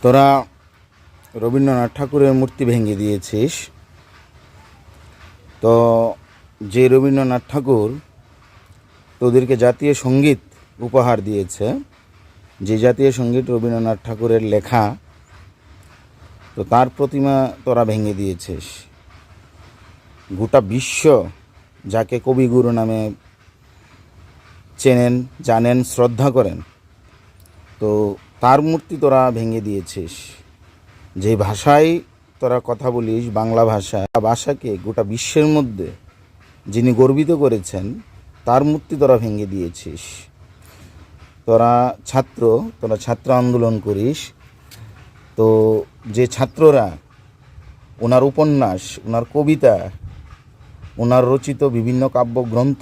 তোরা রবীন্দ্রনাথ ঠাকুরের মূর্তি ভেঙে দিয়েছিস। তো যে রবীন্দ্রনাথ ঠাকুর তোদেরকে জাতীয় সঙ্গীত উপহার দিয়েছে, যে জাতীয় সঙ্গীত রবীন্দ্রনাথ ঠাকুরের লেখা, তো তার প্রতিমা তোরা ভেঙে দিয়েছিস। গোটা বিশ্ব যাকে কবিগুরু নামে চেনেন, জানেন, শ্রদ্ধা করেন, তো তার মূর্তি তোরা ভেঙে দিয়েছিস। যে ভাষায় তোরা কথা বলিস, বাংলা ভাষাকে গোটা বিশ্বের মধ্যে যিনি গর্বিত করেছেন, তার মূর্তি তোরা ভেঙে দিয়েছিস। তোরা ছাত্র আন্দোলন করিস। তো যে ছাত্ররা ওনার উপন্যাস, ওনার কবিতা, ওনার রচিত বিভিন্ন কাব্যগ্রন্থ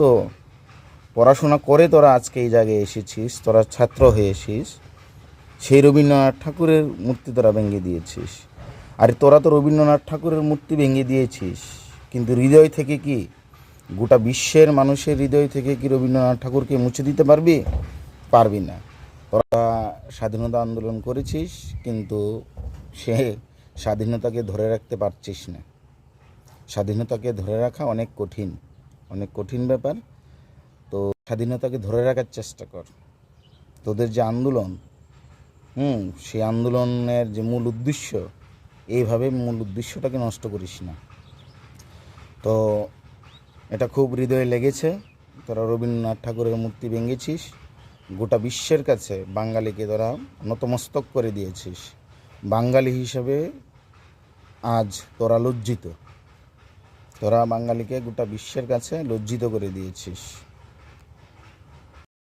পড়াশোনা করে তোরা আজকে এই জায়গায় এসেছিস, তোরা ছাত্র হয়েছিস, সেই রবীন্দ্রনাথ ঠাকুরের মূর্তি তোরা ভেঙে দিয়েছিস। আর তোরা তো রবীন্দ্রনাথ ঠাকুরের মূর্তি ভেঙে দিয়েছিস, কিন্তু হৃদয় থেকে কি, গোটা বিশ্বের মানুষের হৃদয় থেকে কি রবীন্দ্রনাথ ঠাকুরকে মুছে দিতে পারবি না। তোরা স্বাধীনতা আন্দোলন করেছিস, কিন্তু সে স্বাধীনতাকে ধরে রাখতে পারছিস না। স্বাধীনতাকে ধরে রাখা অনেক কঠিন ব্যাপার। তো স্বাধীনতাকে ধরে রাখার চেষ্টা কর। তোদের যে আন্দোলন, সেই আন্দোলনের যে মূল উদ্দেশ্য, এইভাবে মূল উদ্দেশ্যটাকে নষ্ট করিস না। তো এটা খুব হৃদয়ে লেগেছে। তোরা রবীন্দ্রনাথ ঠাকুরের মূর্তি ভেঙেছিস, গোটা বিশ্বের কাছে বাঙালিকে তোরা নতমস্তক করে দিয়েছিস। বাঙালি হিসেবে আজ তোরা লজ্জিত। তোরা বাঙালিকে গোটা বিশ্বের কাছে লজ্জিত করে দিয়েছিস।